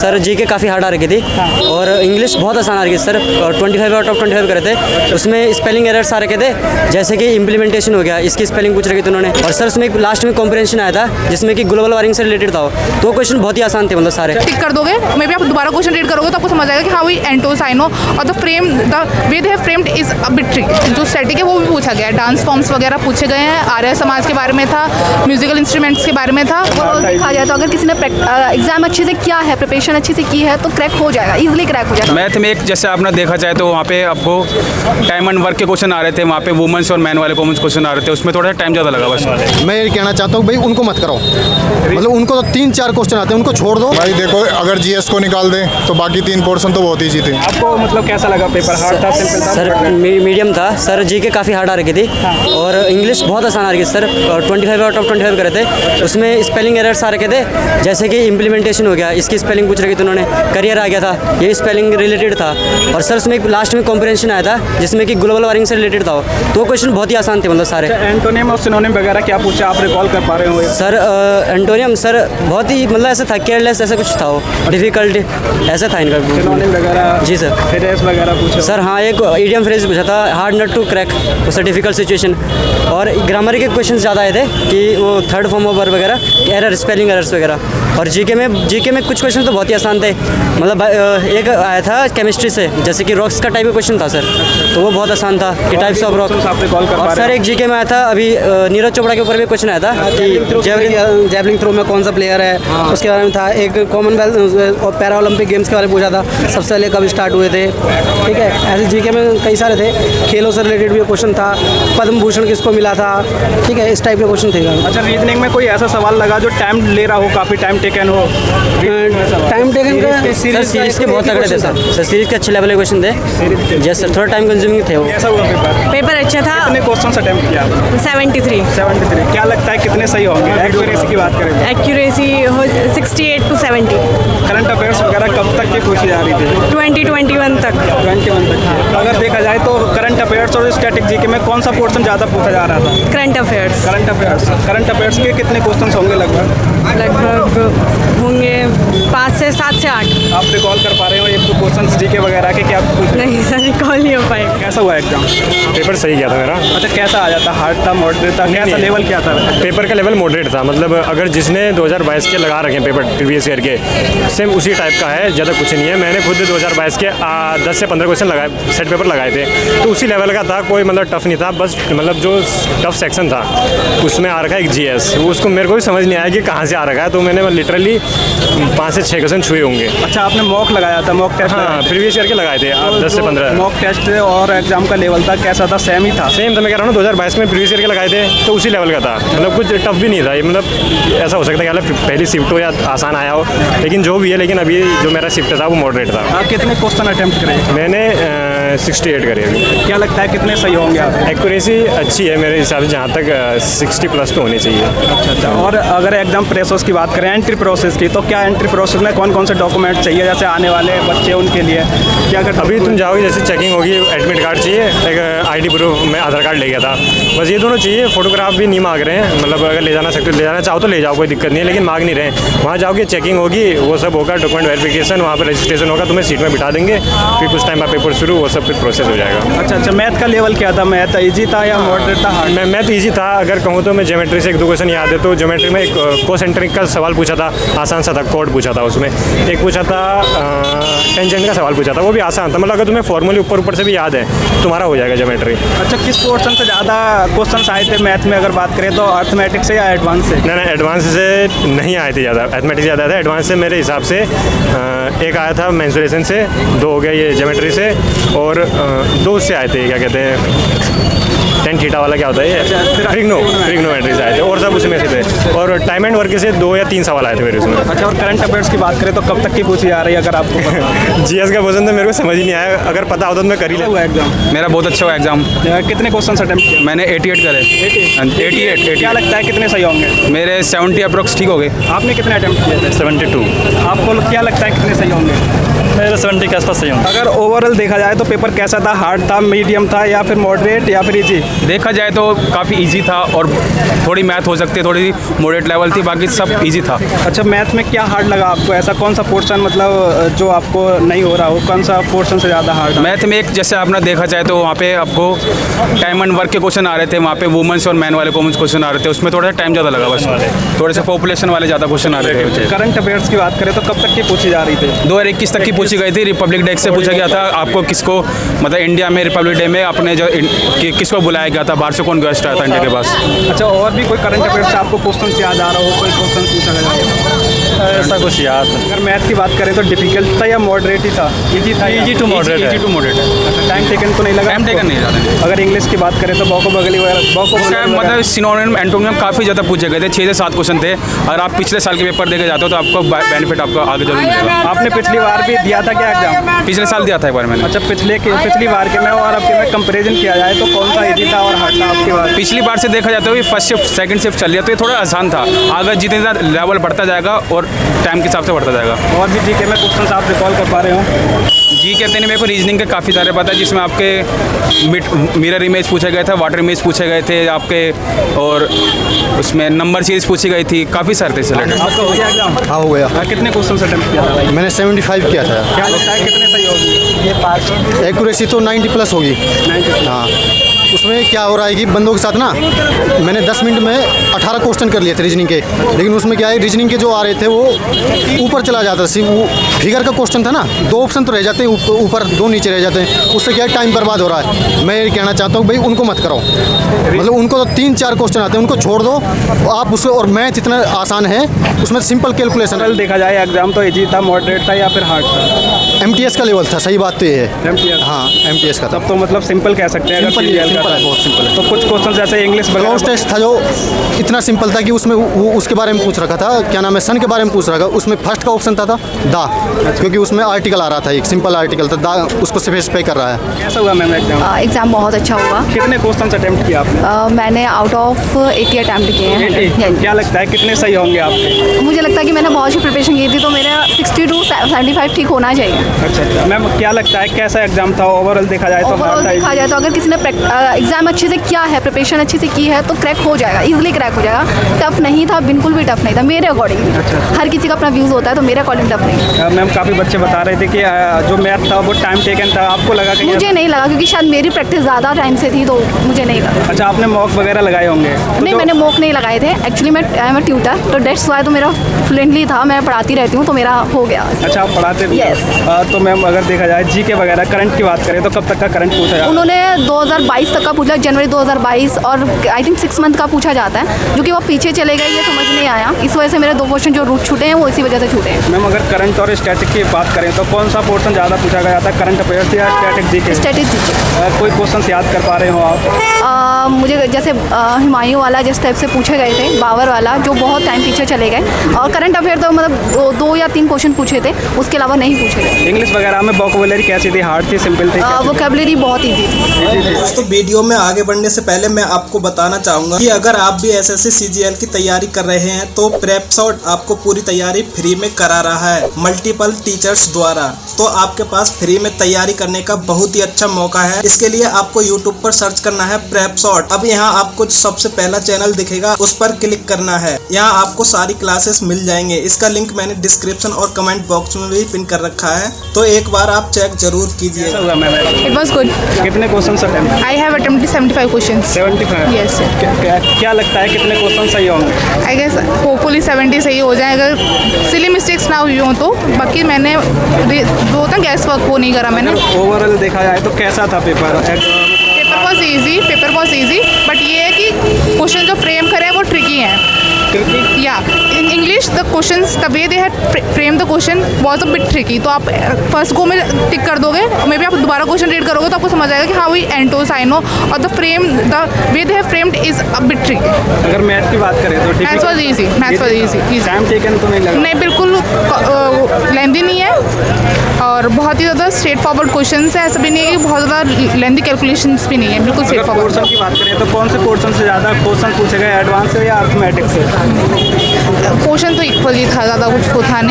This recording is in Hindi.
सर जी के काफ़ी हार्ड आ रखी थी और इंग्लिश बहुत आसान आ रही थी सर, 25 आउट ऑफ 25 करे थे। उसमें स्पेलिंग एरर्स आ रखे थे, जैसे कि इम्प्लीमेंटेशन हो गया, इसकी स्पेलिंग पूछ रखी थी उन्होंने। और सर उसमें लास्ट में कॉम्प्रिहेंशन आया था जिसमें कि ग्लोबल वार्मिंग से रिलेटेड था, तो क्वेश्चन बहुत ही आसान थे, मतलब सारे टिक कर दोगे, मे बी आप दोबारा क्वेश्चन रीड करोगे तो आपको समझ आएगा कि हाँ वही एंटोसाइनो और the way they have framed is a bit tricky. जो स्टैटिक है वो भी पूछा गया है, डांस फॉर्म्स वगैरह पूछे गए हैं, आर्य समाज के बारे में था, म्यूजिकल इंस्ट्रूमेंट्स के बारे में था। देखा जाए तो अगर किसी ने एग्जाम अच्छे से किया है, प्रिपरेशन अच्छी से की है तो क्रैक हो जाएगा, इजीली क्रैक हो जाएगा। मैथ में एक जैसे आपने देखा जाए तो वहाँ पे आपको टाइम एंड वर्क के क्वेश्चन आ रहे थे, वहाँ पे वुमेंस और मैन वाले कॉमन क्वेश्चन आ रहे थे, उसमें थोड़ा टाइम ज़्यादा लगा बस। मैं ये कहना चाहता हूँ भाई उनको मत करो, मतलब उनको तो 3-4 क्वेश्चन आते हैं, उनको छोड़ दो भाई। देखो अगर जीएस को निकाल दें तो बाकी 3 पोर्शन तो बहुत ईजी थे। आपको मतलब कैसा लगा पेपर? हार्ड था, सिंपल था? सर मीडियम था सर, जी के काफ़ी हार्ड आ रखी थी और इंग्लिश बहुत आसान आ रही थी सर, 25 आउट ऑफ 25 करे थे। उसमें स्पेलिंग एरर्स आ रखे थे, जैसे कि इम्प्लीमेंटेशन हो गया, इसकी स्पेलिंग पूछ रखी थी उन्होंने, करियर आ गया था, ये स्पेलिंग रिलेटेड था। और सर उसमें लास्ट में कॉम्प्रिहेंशन आया था जिसमें कि ग्लोबल वार्मिंग से रिलेटेड था, तो क्वेश्चन बहुत ही आसान थे, मतलब सारे। एंटोनियम और सिनोनिम वगैरह क्या पूछा, आप रिकॉल कर पा रहे हो? सर एंटोनियम सर बहुत ही मतलब ऐसा था, केयरलेस ऐसा कुछ था, वो डिफिकल्ट ऐसा था इनका। सिनोनिम वगैरह? जी सर। फ्रेज वगैरह पूछा सर? हाँ, एक ईडियम फ्रेज पूछा था, हार्ड नट टू क्रैक, उससे डिफिकल्ट सिचुएशन। और ग्रामर के क्वेश्चन ज़्यादा आए थे कि वो थर्ड फॉर्म ऑफ वर्ब वगैरह, एरर, स्पेलिंग एरर्स वगैरह। और जीके में कुछ क्वेश्चन तो बहुत ही आसान थे, मतलब एक आया था केमिस्ट्री से, जैसे कि रॉक्स का टाइप का क्वेश्चन था सर, तो वो बहुत आसान था कि टाइप्स ऑफ रॉक। और सर एक जीके में आया था अभी, नीरज चोपड़ा के ऊपर भी क्वेश्चन आया था कि जैवलिन थ्रो में कौन सा प्लेयर है, उसके बारे में था। एक कॉमनवेल्थ और पैरा ओलंपिक गेम्स के बारे में पूछा था, सबसे पहले कब स्टार्ट हुए थे, ठीक है। ऐसे जीके में कई सारे थे, खेलों से रिलेटेड भी क्वेश्चन था, पद्म भूषण किसको मिला था, ठीक है, इस टाइप के क्वेश्चन थे। अच्छा, रीजनिंग में कोई ऐसा सवाल लगा जो टाइम ले रहा हो, काफ़ी टाइम टेकन हो? टाइम टेकन का सीरीज के बहुत तगड़े थे सर, सीरीज के अच्छे लेवल के क्वेश्चन थे, जैसे थोड़ा टाइम कंज्यूमिंग थे वो। कैसा हुआ पेपर? पेपर अच्छा था। कितने क्वेश्चन अटेम्प्ट किया? 73। क्या लगता है कितने सही होंगे? एक्यूरेसी की बात करें, एक्यूरेसी 68 to 70। करंट अफेयर्स वगैरह कब तक की पूछी जा रही थी? 2021 तक। 21 तक। अगर देखा जाए तो करंट अफेयर्स और स्टैटिक जीके में कौन सा पोर्शन ज़्यादा पूछा जा रहा था? Current affairs. करंट अफेयर्स के कितने क्वेश्चन होंगे लगभग? होंगे 5 से 7 से 8। आप रिकॉल कर पा रहे हो एक क्वेश्चन जीके वगैरह के? क्या पूछ? नहीं सर, रिकॉल नहीं हो पाएगा। कैसा हुआ एग्जाम? पेपर सही गया था मेरा। अच्छा, कैसा आ जाता? हार्ड था, मॉडरेट था, कैसा लेवल क्या था? पेपर का लेवल मॉडरेट था, मतलब अगर जिसने 2022 के लगा रखे हैं पेपर प्रीवियस ईयर के, सेम उसी टाइप का है, ज़्यादा कुछ नहीं है। मैंने खुद 2022 के 10 से 15 क्वेश्चन लगाए, सेट पेपर लगाए थे, तो उसी लेवल का था, कोई मतलब टफ नहीं था। बस मतलब जो टफ सेक्शन था उसमें आ रखा है एक जीएस, उसको मेरे को भी समझ नहीं आया कि कहाँ से आ रखा है, तो मैंने लिटरली 5 से 6 क्वेश्चन छुए होंगे। अच्छा, आपने मॉक लगाया था? Mock test? हाँ, प्रीवियस ईयर के लगाए थे, 10 से 15। मॉक टेस्ट और एग्जाम का लेवल था कैसा था? सेम ही था? सेम था, मैं कह रहा हूँ 2022 में प्रीवियस ईयर के लगाए थे तो उसी लेवल का था, मतलब कुछ टफ भी नहीं था ये। मतलब ऐसा हो सकता है कि पहली शिफ्ट हो या आसान आया हो, लेकिन जो भी है, लेकिन अभी जो मेरा शिफ्ट था वो मॉडरेट था। आप कितने क्वेश्चन अटेम्प्ट करे? मैंने 68 करे अभी। क्या लगता है कितने सही होंगे आप? एक्यूरेसी अच्छी है मेरे हिसाब से, जहाँ तक 60 प्लस तो होनी चाहिए। अच्छा। और अगर एग्जाम प्रोसेस की बात करें, एंट्री प्रोसेस की, तो क्या एंट्री प्रोसेस में कौन कौन से डॉक्यूमेंट चाहिए, जैसे आने वाले बच्चे उनके लिए क्या कर? अभी तुम जाओगे, जैसे चेकिंग होगी, एडमिट कार्ड चाहिए, एक आईडी प्रूफ में आधार कार्ड ले गया था, बस ये दोनों चाहिए। फोटोग्राफ भी नहीं मांग रहे हैं, मतलब अगर ले जाना सकते ले जाना चाहो तो ले जाओ, कोई दिक्कत नहीं है, लेकिन मांग नहीं रहे हैं। वहाँ जाओगे, चेकिंग होगी, वो सब होगा, डॉक्यूमेंट वेरिफिकेशन, वहाँ पर रजिस्ट्रेशन होगा, तुम्हें सीट में बिठा देंगे, फिर कुछ टाइम बाद पेपर शुरू, वो सब फिर प्रोसेस हो जाएगा। अच्छा, मैथ का लेवल क्या था? मैथ ईजी था या मॉडरेट था? मैथ ईजी था। अगर कहूँ तो मैं ज्योमेट्री से 1-2 क्वेश्चन याद है, तो ज्योमेट्री में एक कोसेंट्रिक का सवाल पूछा था, आसान सा था, कोड पूछा था उसमें। एक पूछा था टेंजेंट का सवाल पूछा था, वो भी आसान था, मतलब अगर तुम्हें फॉर्मूले ऊपर से भी याद है तुम्हारा हो जाएगा ज्योमेट्री। अच्छा, किस पोर्शन से ज़्यादा क्वेश्चन आए थे मैथ में अगर बात करें तो? अर्थमेटिक्स से या एडवांस से? नहीं, एडवांस से नहीं आए थे ज़्यादा, अर्थमेटिक्स ज़्यादा था। एडवांस से मेरे हिसाब से एक आया था मेंसुरेशन से, 2 हो गया ये ज्योमेट्री से, और 2 उससे आए थे, क्या कहते हैं, टेन थीटा वाला क्या होता है ये, ट्रिग्नोमेट्री से आए थे, और सब उसमें से थे। और टाइम एंड वर्क से 2 या 3 सवाल आए थे मेरे उसमें। अच्छा, और करंट अफेयर्स की बात करें तो कब तक की पूछी जा रही है अगर आपको? जीएस का क्वेश्चन तो मेरे को समझ ही नहीं आया, अगर पता होता तो मैं कर ही हुआ एग्जाम। मेरा बहुत अच्छा हुआ एग्जाम। कितने क्वेश्चन अटेम्प्ट किए? मैंने 88 करे। 88। क्या लगता है कितने सही होंगे? मेरे 70 अप्रोक्स ठीक हो गए। आपने कितने अटेम्प्ट किए थे? 72। आपको क्या लगता है कितने सही होंगे? मेरे 70 के आसपास सही होंगे। अगर ओवरऑल देखा जाए तो पेपर कैसा था? हार्ड था, मीडियम था, या फिर मॉडरेट, या फिर इजी? देखा जाए तो काफ़ी इजी था और थोड़ी मैथ हो सकती है, थोड़ी मॉडरेट लेवल थी, बाकी सब इजी था। अच्छा, मैथ में क्या हार्ड लगा आपको? ऐसा कौन सा पोर्शन मतलब जो आपको नहीं हो रहा हो, कौन सा पोर्शन से ज़्यादा हार्ड? मैथ में एक जैसे आपने देखा जाए तो वहाँ पे आपको टाइम एंड वर्क के क्वेश्चन आ रहे थे, वहाँ पे वुमेंस और मैन वाले कॉमन क्वेश्चन आ रहे थे, उसमें थोड़ा सा टाइम ज़्यादा लगा, बस थोड़े से पॉपुलेशन वाले ज़्यादा क्वेश्चन आ रहे थे। करंट अफेयर्स की बात करें तो कब तक की पूछी जा रही थी? 2021 तक की पूछी गई थी। रिपब्लिक डे से पूछा गया था आपको किसको, मतलब इंडिया में रिपब्लिक डे में अपने जो किसको बुलाया गया था, बाहर से कौन गेस्ट आया था इंडिया के पास। अच्छा, और भी कोई करंट अफेयर्स से आपको क्वेश्चन याद आ रहा हो, कोई क्वेश्चन पूछा गया? ऐसा कुछ याद। अगर मैथ की बात करें तो डिफिकल्ट था या मॉडरेट ही था? इजी था? Easy to moderate. Easy to moderate. Time taken तो नहीं लगा? टाइम टेकन नहीं ज़्यादा। अगर इंग्लिश की बात करें तो vocabulary वगैरह मतलब सिनोनिम एंटोनियम काफ़ी ज़्यादा पूछे गए थे, 6 से 7 क्वेश्चन थे। अगर आप पिछले साल के पेपर देके जाते हो तो आपको बेनिफिट आपको आगे जरूर मिलेगा। आपने पिछली बार भी दिया था क्या एग्जाम? पिछले साल दिया था एक बार मैंने। अच्छा, पिछली बार के में और अब के में कंपैरिजन किया जाए तो कौन सा इजी था और हार्ड था आपकी बार? पिछली बार से देखा जाता है फर्स्ट शिफ्ट सेकंड शिफ्ट चल रही है तो ये थोड़ा आसान था। आगे जितने ज़्यादा लेवल बढ़ता जाएगा और टाइम के हिसाब से बढ़ता जाएगा। और भी जीके में क्वेश्चन आप रिकॉल कर पा रहे हो? जी कहते हैं, मेरे को रीजनिंग के काफ़ी सारे पता है, जिसमें आपके मिरर इमेज पूछे गए थे, वाटर इमेज पूछे गए थे आपके, और उसमें नंबर सीरीज पूछी गई थी, काफ़ी सारे थे रिलेटेड। आपका हो गया एग्जाम? हाँ, हो गया। कितने क्वेश्चन अटेम्प्ट किया था? मैंने 75 किया था। क्या लगता है कितने सही होगी? एक्यूरेसी तो 90+ होगी। 90। हाँ, उसमें क्या हो रहा है कि बंदों के साथ ना मैंने 10 मिनट में 18 क्वेश्चन कर लिए थे रीजनिंग के, लेकिन उसमें क्या है, रीजनिंग के जो आ रहे थे वो ऊपर चला जाता है। वो फिगर का क्वेश्चन था ना, 2 ऑप्शन तो रह जाते हैं ऊपर, 2 नीचे रह जाते हैं, उससे क्या है टाइम बर्बाद हो रहा है। मैं ये कहना चाहता हूँ भाई उनको मत करो, मतलब उनको तो 3-4 क्वेश्चन आते हैं, उनको छोड़ दो आप उसको। और मैथ इतना आसान है, उसमें सिंपल कैलकुलेशन। कल देखा जाए एग्जाम तो इजी था, मॉडरेट था या फिर हार्ड था? MTS का लेवल था, सही बात तो ये है। MTS? हाँ, MTS का था। तब तो मतलब सिंपल कह सकते हैं। सिंपल है, बहुत सिंपल है। तो कुछ क्वेश्चन जैसे इंग्लिश क्लोज टेस्ट था जो इतना सिंपल था कि उसमें वो उसके बारे में पूछ रखा था, क्या नाम है, सन के बारे में पूछ रखा। उसमें फर्स्ट का ऑप्शन था दा, क्योंकि उसमें आर्टिकल आ रहा था, एक सिंपल आर्टिकल था दा, उसको स्पेसिफाई कर रहा है। कैसा हुआ मैम एग्जाम? एग्ज़ाम बहुत अच्छा हुआ। कितने क्वेश्चन अटेम्प्ट किया आपने? मैंने आउट ऑफ 80 अटैम्प्ट किए हैं। क्या लगता है कितने सही होंगे आपके? मुझे लगता है कि मैंने बहुत सी प्रिपरेशन की थी, तो मेरा 60 to 75 ठीक होना चाहिए। अच्छा, मैम क्या लगता है कैसा एग्जाम था ओवरऑल देखा जाए तो? ओवरऑल देखा जाए तो अगर किसी ने एग्जाम अच्छे से किया है, प्रिपरेशन अच्छे से की है, तो क्रैक हो जाएगा, इजीली क्रैक हो जाएगा। टफ नहीं था, बिल्कुल भी टफ नहीं था मेरे अकॉर्डिंग। हर किसी का अपना व्यूज़ होता है, तो मेरे अकॉर्डिंग टफ नहीं। मैम काफ़ी बच्चे बता रहे थे कि जो मैथ था वो टाइम टेकन था, आपको लगा कि? मुझे नहीं लगा, क्योंकि शायद मेरी प्रैक्टिस ज़्यादा टाइम से थी, तो मुझे नहीं लगा। अच्छा, आपने मॉक वगैरह लगाए होंगे? नहीं, मैंने मॉक नहीं लगाए थे। एक्चुअली मैं आई एम अ ट्यूटर, तो डेट्स वाई तो मेरा फ्लुएंटली था, मैं पढ़ाती रहती हूँ, तो मेरा हो गया। अच्छा, आप पढ़ाते थे? Yes. तो मैम अगर देखा जाए जीके वगैरह करंट की बात करें तो कब तक का करंट पूछा जाए? उन्होंने 2022 तक का पूछा, जनवरी 2022, और आई थिंक 6 मंथ का पूछा जाता है, जो कि वो पीछे चले गए, ये समझ नहीं आया। इस वजह से मेरे 2 क्वेश्चन जो रूट छूटे हैं वो इसी वजह से छूटे हैं। मैम अगर करंट और स्टैटिक की बात करें तो कौन सा पोर्शन ज़्यादा पूछा गया था, करंट अफेयर्स या स्टैटिक जीके? स्ट्रेटेजी। कोई क्वेश्चन याद कर पा रहे हो आप? मुझे जैसे हुमायूं वाला जिस टाइप से पूछे गए थे, बाबर वाला, जो बहुत टाइम पीछे चले गए, और करंट अफेयर तो मतलब 2 या 3 क्वेश्चन पूछे थे, उसके अलावा नहीं पूछे गए। इंग्लिश वगैरह में वोकैबुलरी कैसी थी, हार्ड थी, सिंपल थी? वोकैबुलरी बहुत ईजी थी। दोस्तों, वीडियो में आगे बढ़ने से पहले मैं आपको बताना चाहूँगा कि अगर आप भी SSC CGL की तैयारी कर रहे हैं तो प्रेपसॉट आपको पूरी तैयारी फ्री में करा रहा है मल्टीपल टीचर्स द्वारा। तो आपके पास फ्री में तैयारी करने का बहुत ही अच्छा मौका है। इसके लिए आपको YouTube पर सर्च करना है प्रेपसॉट। अब यहाँ आपको सबसे पहला चैनल दिखेगा, उस पर क्लिक करना है। यहाँ आपको सारी क्लासेस मिल जाएंगे। इसका लिंक मैंने डिस्क्रिप्शन और कमेंट बॉक्स में भी पिन कर रखा है, तो एक बार आप चेक जरूर कीजिए। It was good. कितने question attempt? I have attempted 75 questions. 75? Yes, sir. क्या लगता है कितने क्वेश्चन सही होंगे? I guess hopefully 70 सही हो जाए, अगर सिली मिस्टेक्स ना हुई हो तो। बाकी मैंने जो होता है गैस वर्क वो नहीं करा मैंने। ओवरऑल देखा जाए तो कैसा था paper? Paper was easy, but ये है कि क्वेश्चन जो फ्रेम करे हैं वो ट्रिकी हैं। या in English the questions the way they had frame the question was a bit tricky. तो आप फर्स्ट गो में टिक कर दोगे, मे बी आप दोबारा क्वेश्चन रीड करोगे तो आपको समझ आएगा कि हाँ वही एंटोस आई नो, और the way they have framed is a bit tricky. अगर मैथ की बात करें तो maths was easy, time taken तो नहीं लगा? नहीं, बिल्कुल लेंदी नहीं है, और बहुत ही ज़्यादा स्ट्रेट फॉरवर्ड क्वेश्चन है। ऐसा भी नहीं है कि बहुत ज़्यादा लेंदी कैलकुलेशंस भी नहीं है, बिल्कुल स्ट्रेट फॉरवर्ड। पोर्शन की बात करें तो कौन से पोर्शन से ज़्यादा क्वेश्चन पूछे गए, एडवांस से या अर्थमेटिक से? पोर्शन तो इक्वल ही था, ज़्यादा कुछ था नहीं।